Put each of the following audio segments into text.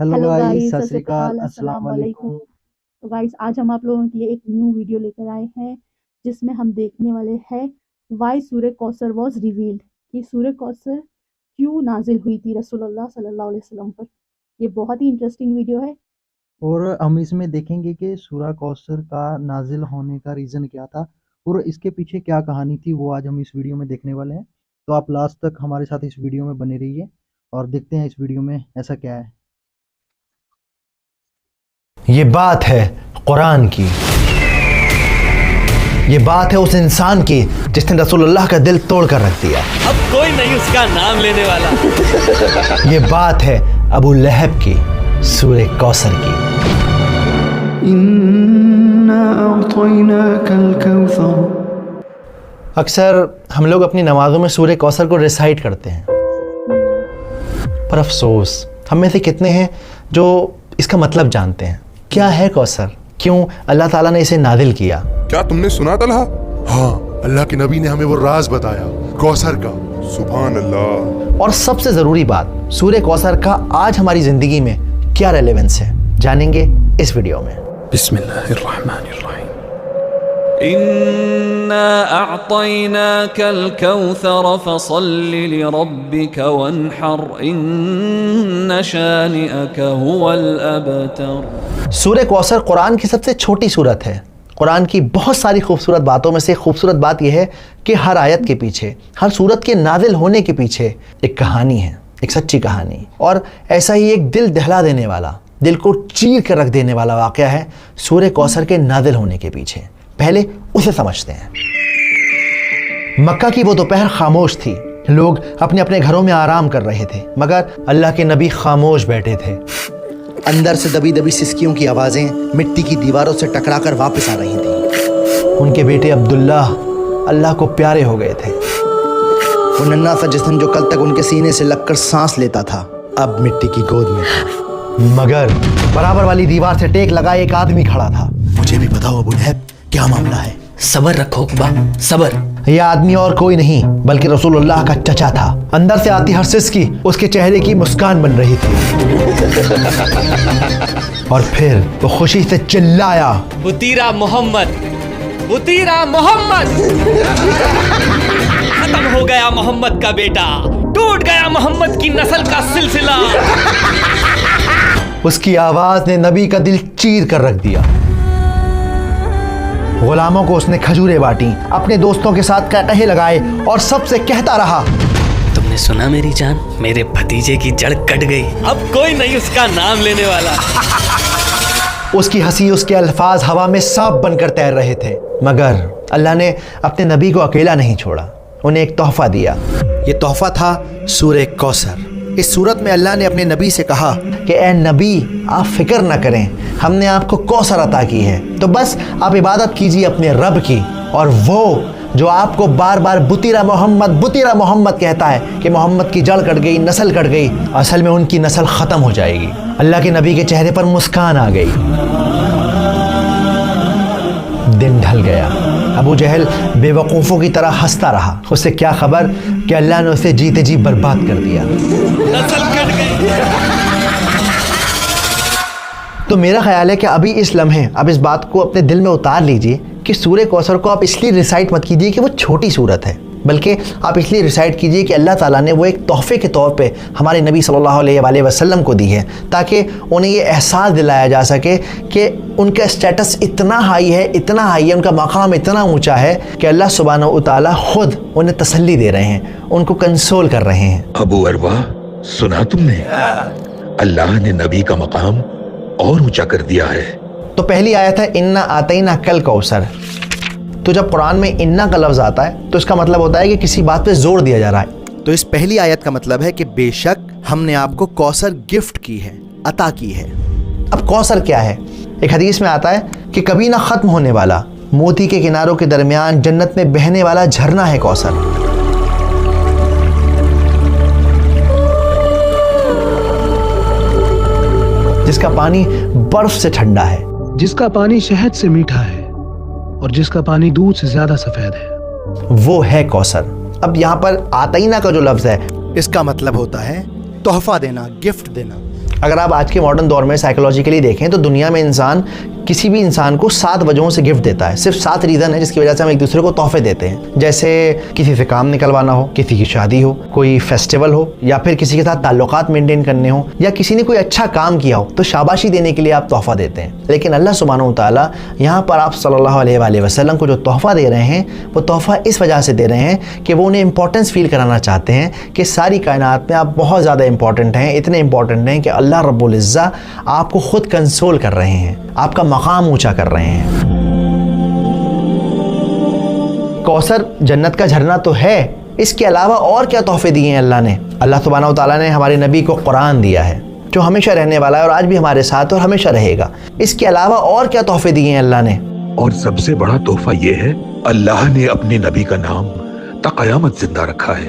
Hello hello guys, guys, सत सत श्री श्री अकाल, अकाल, अस्सलाम अस्सलाम वालेकुम। वालेकुम। तो गाइस, आज हम आप लोगों के लिए एक न्यू वीडियो लेकर आए हैं जिसमें हम देखने वाले हैं वाई सूरह कौसर वॉज रिवील्ड, कि सूरह कौसर क्यों नाजिल हुई थी रसूलुल्लाह सल्लल्लाहु अलैहि वसल्लम पर। ये बहुत ही इंटरेस्टिंग वीडियो है। और हम इसमें देखेंगे कि सूरह कौसर का नाजिल होने का रीज़न क्या था और इसके पीछे क्या कहानी थी, वो आज हम इस वीडियो में देखने वाले हैं। तो आप लास्ट तक हमारे साथ इस वीडियो में बने रहिए और देखते हैं इस वीडियो में ऐसा क्या है। ये बात है कुरान की, ये बात है उस इंसान की जिसने रसूलुल्लाह का दिल तोड़ कर रख दिया। अब कोई नहीं उसका नाम लेने वाला। ये बात है अबू लहब की, सूरह कौसर की। इन्ना अअतैनाकल कौसर। अक्सर हम लोग अपनी नमाजों में सूरह कौसर को रिसाइट करते हैं, पर अफसोस हम में से कितने हैं जो इसका मतलब जानते हैं। क्या है कौसर, क्यों अल्लाह ताला ने इसे नादिल किया? क्या तुमने सुना तलहा? हाँ, अल्लाह के नबी ने हमें वो राज बताया कौसर का। सुभान अल्लाह। और सबसे ज़रूरी बात, सूरह कौसर का आज हमारी ज़िंदगी में क्या रेलेवेंस है, जानेंगे इस वीडियो में। बिस्मिल्लाहिर्रहमानिर्रहीम। इन्ना अअतैनाकल कौसर फसल्लि लिरब्बिक वन्हर इन्न शानिअक हुवल अबतर। सूरह कौसर कुरान की सबसे छोटी सूरत है। कुरान की बहुत सारी खूबसूरत बातों में से खूबसूरत बात यह है कि हर आयत के पीछे, हर सूरत के नाजिल होने के पीछे एक कहानी है, एक सच्ची कहानी। और ऐसा ही एक दिल दहला देने वाला, दिल को चीर कर रख देने वाला वाक़या है सूरह कौसर के नाजिल होने के पीछे। पहले उसे समझते हैं। मक्का की वो दोपहर खामोश थी। लोग अपने अपने घरों में आराम कर रहे थे, मगर अल्लाह के नबी खामोश बैठे थे। अंदर से दबी दबी सिसकियों की आवाज़ें मिट्टी की दीवारों से टकराकर वापस आ रही थीं। उनके बेटे अब्दुल्ला अल्लाह को प्यारे हो गए थे। वो नन्हा सा जिस्म जो कल तक उनके सीने से लगकर सांस लेता था, अब मिट्टी की गोद में था। मगर बराबर वाली दीवार से टेक लगाए एक आदमी खड़ा था। मुझे भी बताओ अबू लहब, क्या मामला है? सबर रखो बा, सबर। यह आदमी और कोई नहीं बल्कि रसूलुल्लाह का चचा था। अंदर से आती हर सिसकी उसके चेहरे की मुस्कान बन रही थी। और फिर वो खुशी से चिल्लाया, बुतीरा मोहम्मद, बुतीरा मोहम्मद। खत्म हो गया मोहम्मद का बेटा, टूट गया मोहम्मद की नस्ल का सिलसिला। उसकी आवाज ने नबी का दिल चीर कर रख दिया। गुलामों को उसने खजूरें बांटी, अपने दोस्तों के साथ कहकहे लगाए और सबसे कहता रहा, तुमने सुना मेरी जान, मेरे भतीजे की जड़ कट गई। अब कोई नहीं उसका नाम लेने वाला। उसकी हंसी, उसके अल्फाज हवा में सांप बनकर तैर रहे थे। मगर अल्लाह ने अपने नबी को अकेला नहीं छोड़ा, उन्हें एक तोहफा दिया। ये तोहफा था सूरह कौसर। इस सूरत में अल्लाह ने अपने नबी से कहा कि ए नबी, आप फिक्र न करें, हमने आपको कौसर अता की है, तो बस आप इबादत कीजिए अपने रब की। और वो जो आपको बार बार बुतीरा मोहम्मद कहता है कि मोहम्मद की जड़ कट गई, नस्ल कट गई, असल में उनकी नस्ल ख़त्म हो जाएगी। अल्लाह के नबी के चेहरे पर मुस्कान आ गई। दिन ढल गया। अबू जहल बेवकूफ़ों की तरह हंसता रहा। उससे क्या खबर कि अल्लाह ने उसे जीते जी बर्बाद कर दिया। नस्ल कट गई। तो मेरा ख्याल है कि अभी इस लम्हे अब इस बात को अपने दिल में उतार लीजिए कि सूरह कौसर को आप इसलिए रिसाइट मत कीजिए कि वो छोटी सूरत है, बल्कि आप इसलिए रिसाइट कीजिए कि अल्लाह ताला ने वो एक तोहफे के तौर पे हमारे नबी सल्लल्लाहु अलैहि वसल्लम को दी है, ताकि उन्हें ये एहसास दिलाया जा सके कि उनका स्टेटस इतना हाई है, उनका मकाम इतना ऊंचा है कि अल्लाह सुब्हानहू व तआला खुद उन्हें तसल्ली दे रहे हैं, उनको कंसोल कर रहे हैं। अबू अरवा, सुना तुमने? अल्लाह ने नबी का मकाम और ऊंचा कर दिया है। तो पहली आयत है इन्ना आतैना कल कौसर। तो जब कुरान में इन्ना का लफ्ज़ आता है तो इसका मतलब होता है कि किसी बात पे जोर दिया जा रहा है। तो इस पहली आयत का मतलब है कि बेशक हमने आपको कौसर गिफ्ट की है, अता की है। अब कौसर क्या है? एक हदीस में आता है कि कभी ना ख़त्म होने वाला, मोती के किनारों के दरमियान जन्नत में बहने वाला झरना है कौसर। जिसका पानी बर्फ से ठंडा है, जिसका पानी शहद से मीठा है और जिसका पानी दूध से ज्यादा सफेद है, वो है कौसर। अब यहाँ पर आतईना का जो लफ्ज़ है, इसका मतलब होता है तोहफा देना, गिफ्ट देना। اگر آپ آج کے ماڈرن دور میں سائیکولوجیکلی دیکھیں تو دنیا میں انسان کسی بھی انسان کو 7 وجہوں سے گفٹ دیتا ہے. صرف 7 ریزن ہے جس کی وجہ سے ہم ایک دوسرے کو تحفے دیتے ہیں. جیسے کسی سے کام نکلوانا ہو, کسی کی شادی ہو, کوئی فیسٹیول ہو, یا پھر کسی کے ساتھ تعلقات مینٹین کرنے ہو, یا کسی نے کوئی اچھا کام کیا ہو تو شاباشی دینے کے لیے آپ تحفہ دیتے ہیں. لیکن اللہ سبحانہ و تعالیٰ یہاں پر آپ صلی اللہ علیہ وآلہ وسلم کو جو تحفہ دے رہے ہیں وہ تحفہ اس وجہ سے دے رہے ہیں کہ وہ انہیں امپورٹنس فیل کرانا چاہتے ہیں کہ ساری کائنات میں آپ بہت زیادہ امپورٹنٹ ہیں, اتنے امپورٹنٹ ہیں کہ اللہ رب العزہ آپ کو خود کنسول کر رہے ہیں, آپ کا مقام اونچا کر رہے ہیں. کوثر جنت کا جھرنا تو ہے, اس کے علاوہ اور کیا تحفے دیے ہیں اللہ نے. اللہ سبحانہ و تعالیٰ نے ہمارے نبی کو قرآن دیا ہے جو ہمیشہ رہنے والا ہے اور آج بھی ہمارے ساتھ اور ہمیشہ رہے گا. اس کے علاوہ اور کیا تحفے دیے ہیں اللہ نے. اور سب سے بڑا تحفہ یہ ہے اللہ نے اپنے نبی کا نام تا قیامت زندہ رکھا ہے,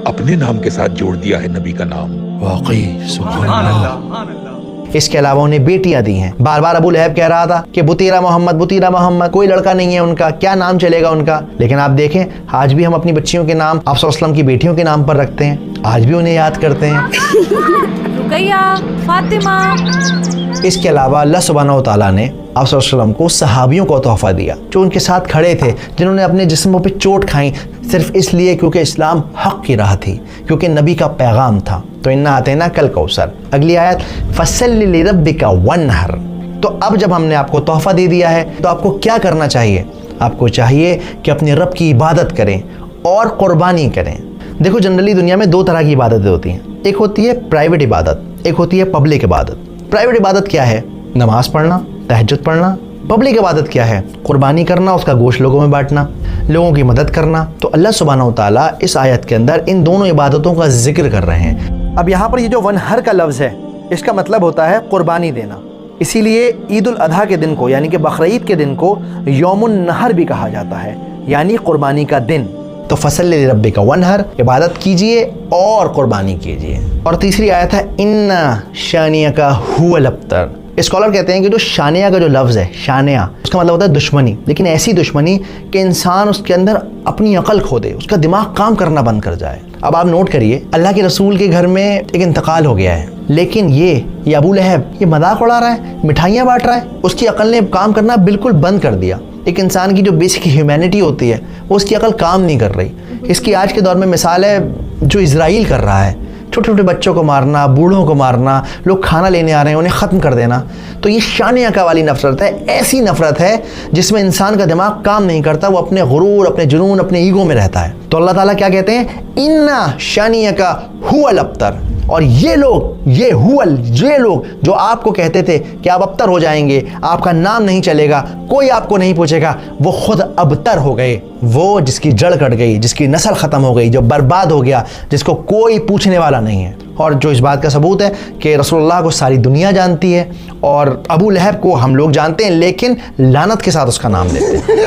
اپنے نام کے ساتھ جوڑ دیا ہے نبی کا نام. واقعی سبحان اللہ. اس کے علاوہ انہیں بیٹیاں دی ہیں. بار بار ابو لہب کہہ رہا تھا کہ بطیرہ محمد, کوئی لڑکا نہیں ہے ان کا, کیا نام چلے گا ان کا. لیکن آپ دیکھیں آج بھی ہم اپنی بچیوں کے نام آپ صلی اللہ علیہ وسلم کی بیٹیوں کے نام پر رکھتے ہیں, آج بھی انہیں یاد کرتے ہیں. رقیہ, فاطمہ. اس کے علاوہ اللہ سبحانہ و تعالیٰ نے آپ صلی اللہ علیہ وسلم کو صحابیوں کو تحفہ دیا جو ان کے ساتھ کھڑے تھے, جنہوں نے اپنے جسموں پہ چوٹ کھائیں صرف اس لیے کیونکہ اسلام حق کی راہ تھی, کیونکہ نبی کا پیغام تھا. تو انا اعطیناک کل کوثر. اگلی آیت فصلی لربک وانحر. تو اب جب ہم نے آپ کو تحفہ دے دیا ہے تو آپ کو کیا کرنا چاہیے. آپ کو چاہیے کہ اپنے رب کی عبادت کریں اور قربانی کریں. دیکھو جنرلی دنیا میں 2 طرح کی عبادتیں ہوتی ہیں, ایک ہوتی ہے پرائیویٹ عبادت, ایک ہوتی ہے پبلک عبادت. پرائیویٹ عبادت کیا ہے؟ نماز پڑھنا, تہجد پڑھنا. پبلک عبادت کیا ہے؟ قربانی کرنا, اس کا گوشت لوگوں میں بانٹنا, لوگوں کی مدد کرنا. تو اللہ سبحانہ و تعالیٰ اس آیت کے اندر ان دونوں عبادتوں کا ذکر کر رہے ہیں. اب یہاں پر یہ جو ونحر کا لفظ ہے اس کا مطلب ہوتا ہے قربانی دینا. اسی لیے عید الاضحیٰ کے دن کو یعنی کہ بقرعید کے دن کو یوم النحر بھی کہا جاتا ہے, یعنی قربانی کا دن. تو فصلی لربک وانحر, عبادت کیجئے اور قربانی کیجئے. اور تیسری آیت ہے ان شانیہ کا هو الابتر. اسکالر کہتے ہیں کہ جو شانیہ کا جو لفظ ہے, شانیہ اس کا مطلب ہوتا ہے دشمنی, لیکن ایسی دشمنی کہ انسان اس کے اندر اپنی عقل کھو دے, اس کا دماغ کام کرنا بند کر جائے. اب آپ نوٹ کریے اللہ کے رسول کے گھر میں ایک انتقال ہو گیا ہے, لیکن یہ ابو لہب یہ مذاق اڑا رہا ہے, مٹھائیاں بانٹ رہا ہے, اس کی عقل نے کام کرنا بالکل بند کر دیا. ایک انسان کی جو بیسک ہیومینٹی ہوتی ہے وہ اس کی عقل کام نہیں کر رہی. اس کی آج کے دور میں مثال ہے جو اسرائیل کر رہا ہے, چھوٹے چھوٹے بچوں کو مارنا, بوڑھوں کو مارنا, لوگ کھانا لینے آ رہے ہیں انہیں ختم کر دینا. تو یہ شانیہ کا والی نفرت ہے, ایسی نفرت ہے جس میں انسان کا دماغ کام نہیں کرتا, وہ اپنے غرور, اپنے جنون, اپنے ایگو میں رہتا ہے. تو اللہ تعالیٰ کیا کہتے ہیں انا شانیہ کا هو الابتر. اور یہ لوگ جو آپ کو کہتے تھے کہ آپ ابتر ہو جائیں گے, آپ کا نام نہیں چلے گا, کوئی آپ کو نہیں پوچھے گا, وہ خود ابتر ہو گئے. وہ جس کی جڑ کٹ گئی, جس کی نسل ختم ہو گئی, جو برباد ہو گیا, جس کو کوئی پوچھنے والا نہیں ہے. اور جو اس بات کا ثبوت ہے کہ رسول اللہ کو ساری دنیا جانتی ہے اور ابو لہب کو ہم لوگ جانتے ہیں لیکن لعنت کے ساتھ اس کا نام لیتے ہیں.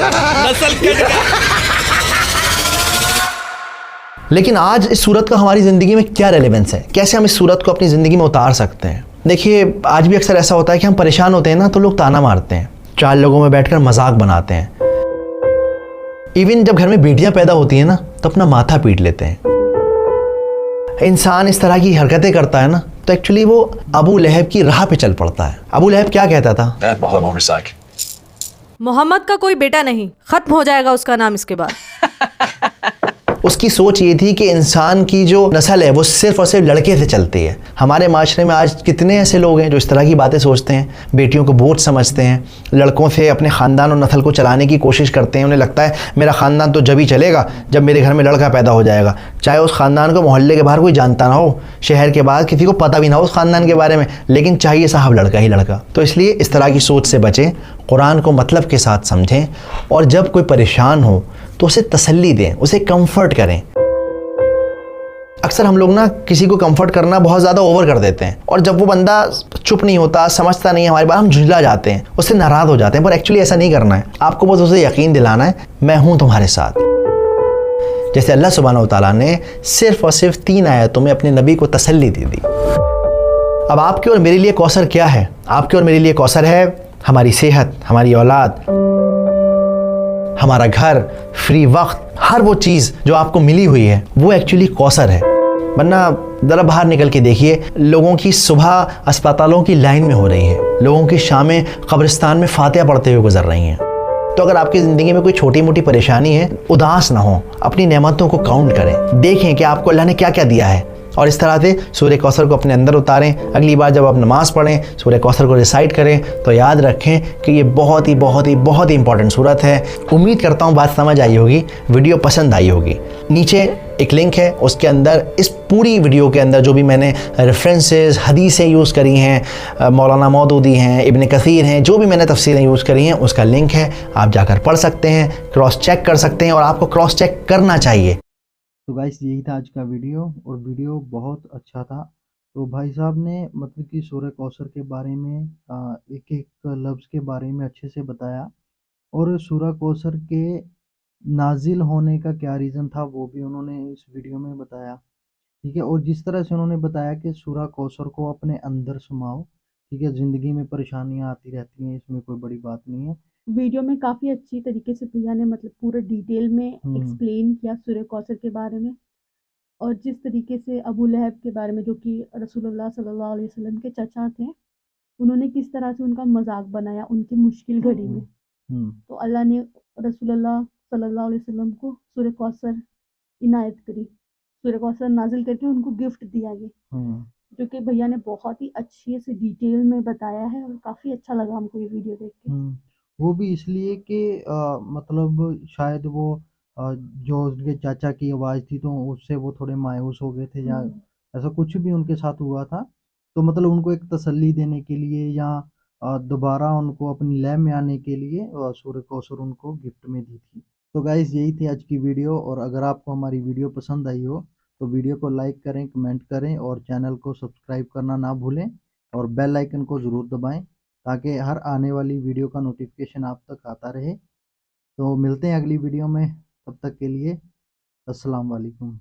لیکن آج اس صورت کا ہماری زندگی میں کیا ریلیونس ہے, کیسے ہم اس صورت کو اپنی زندگی میں اتار سکتے ہیں. دیکھیے آج بھی اکثر ایسا ہوتا ہے کہ ہم پریشان ہوتے ہیں نا تو لوگ تانا مارتے ہیں, 4 لوگوں میں بیٹھ کر مذاق بناتے ہیں. ایون جب گھر میں بیٹیاں پیدا ہوتی ہیں نا تو اپنا ماتھا پیٹ لیتے ہیں. انسان اس طرح کی حرکتیں کرتا ہے نا تو ایکچولی وہ ابو لہب کی راہ پہ چل پڑتا ہے. ابو لہب کیا کہتا تھا, محمد کا کوئی بیٹا نہیں, ختم ہو جائے گا اس کا نام اس کے بعد. اس کی سوچ یہ تھی کہ انسان کی جو نسل ہے وہ صرف اور صرف لڑکے سے چلتی ہے. ہمارے معاشرے میں آج کتنے ایسے لوگ ہیں جو اس طرح کی باتیں سوچتے ہیں, بیٹیوں کو بوجھ سمجھتے ہیں, لڑکوں سے اپنے خاندان اور نسل کو چلانے کی کوشش کرتے ہیں. انہیں لگتا ہے میرا خاندان تو جب ہی چلے گا جب میرے گھر میں لڑکا پیدا ہو جائے گا, چاہے اس خاندان کو محلے کے باہر کوئی جانتا نہ ہو, شہر کے باہر کسی کو پتہ بھی نہ ہو اس خاندان کے بارے میں, لیکن چاہیے صاحب لڑکا ہی لڑکا. تو اس لیے اس طرح کی سوچ سے بچیں, قرآن کو مطلب کے ساتھ سمجھیں, اور جب کوئی پریشان ہو تو اسے تسلی دیں, اسے کمفرٹ کریں. اکثر ہم لوگ نا کسی کو کمفرٹ کرنا بہت زیادہ اوور کر دیتے ہیں, اور جب وہ بندہ چپ نہیں ہوتا, سمجھتا نہیں ہماری بات, ہم جھنجلا جاتے ہیں, اس سے ناراض ہو جاتے ہیں. پر ایکچولی ایسا نہیں کرنا ہے, آپ کو بس اسے یقین دلانا ہے میں ہوں تمہارے ساتھ. جیسے اللہ سبحانہ و تعالیٰ نے صرف اور صرف 3 آیتوں میں اپنے نبی کو تسلی دے دی. اب آپ کے اور میرے لیے کوثر کیا ہے؟ آپ کے اور میرے لیے کوثر ہے ہماری صحت, ہماری اولاد, ہمارا گھر, فری وقت, ہر وہ چیز جو آپ کو ملی ہوئی ہے وہ ایکچولی کوثر ہے. वरना ज़रा बाहर निकल के देखिए, लोगों की सुबह अस्पतालों की लाइन में हो रही है, लोगों की शामें कब्रिस्तान में फातिहा पढ़ते हुए गुजर रही हैं। तो अगर आपकी ज़िंदगी में कोई छोटी मोटी परेशानी है, उदास ना हो, अपनी नेमतों को काउंट करें, देखें कि आपको अल्लाह ने क्या क्या दिया है, और इस तरह से सूर्य कौसर को अपने अंदर उतारें। अगली बार जब आप नमाज़ पढ़ें, सूर्य कौसर को रिसाइट करें, तो याद रखें कि ये बहुत ही इंपॉर्टेंट सूरत है। उम्मीद करता हूँ बात समझ आई होगी, वीडियो पसंद आई होगी। नीचे एक लिंक है, उसके अंदर इस पूरी वीडियो के अंदर जो भी मैंने रेफरेंसेस, हदीसें यूज़ करी हैं, मौलाना मौदूदी हैं, इब्न कसीर हैं, जो भी मैंने तफसीरें यूज़ करी हैं, उसका लिंक है, आप जाकर पढ़ सकते हैं, क्रॉस चेक कर सकते हैं, और आपको क्रॉस चेक करना चाहिए। तो गाइस यही था आज का वीडियो, और वीडियो बहुत अच्छा था। तो भाई साहब ने मतलब कि सूरह कौसर के बारे में एक एक लफ्ज़ के बारे में अच्छे से बताया, और सूरह कौसर के नाजिल होने का क्या रीज़न था वो भी उन्होंने इस वीडियो में बताया, ठीक है। और जिस तरह से उन्होंने बताया कि सूरह कौसर को अपने अंदर समाओ, ठीक है, ज़िंदगी में परेशानियाँ आती रहती हैं, इसमें कोई बड़ी बात नहीं है। वीडियो में काफ़ी अच्छी तरीके से भैया ने मतलब पूरा डिटेल में एक्सप्लेन किया सूरह कौसर के बारे में, और जिस तरीके से अबू लहब के बारे में, जो कि रसूलुल्लाह सल्लल्लाहु अलैहि वसल्लम के चचा थे, उन्होंने किस तरह से उनका मजाक बनाया उनकी मुश्किल घड़ी में। तो अल्लाह ने रसूलुल्लाह सल्लल्लाहु अलैहि वसल्लम को सूरह कौसर इनायत करी, सूरह कौसर नाजिल करके उनको गिफ्ट दिया ये, जो कि भैया ने बहुत ही अच्छी से डिटेल में बताया है, और काफ़ी अच्छा लगा हमको ये वीडियो देख के। वो भी इसलिए कि मतलब शायद वो जो उनके चाचा की आवाज़ थी तो उससे वो थोड़े मायूस हो गए थे, या ऐसा कुछ भी उनके साथ हुआ था, तो मतलब उनको एक तसल्ली देने के लिए, या दोबारा उनको अपनी लय में आने के लिए सूरह कौसर उनको गिफ्ट में दी थी। तो गाइस यही थी आज की वीडियो, और अगर आपको हमारी वीडियो पसंद आई हो तो वीडियो को लाइक करें, कमेंट करें, और चैनल को सब्सक्राइब करना ना भूलें, और बेल आइकन को ज़रूर दबाएं, ताकि हर आने वाली वीडियो का नोटिफिकेशन आप तक आता रहे। तो मिलते हैं अगली वीडियो में, तब तक के लिए अस्सलाम वालेकुम।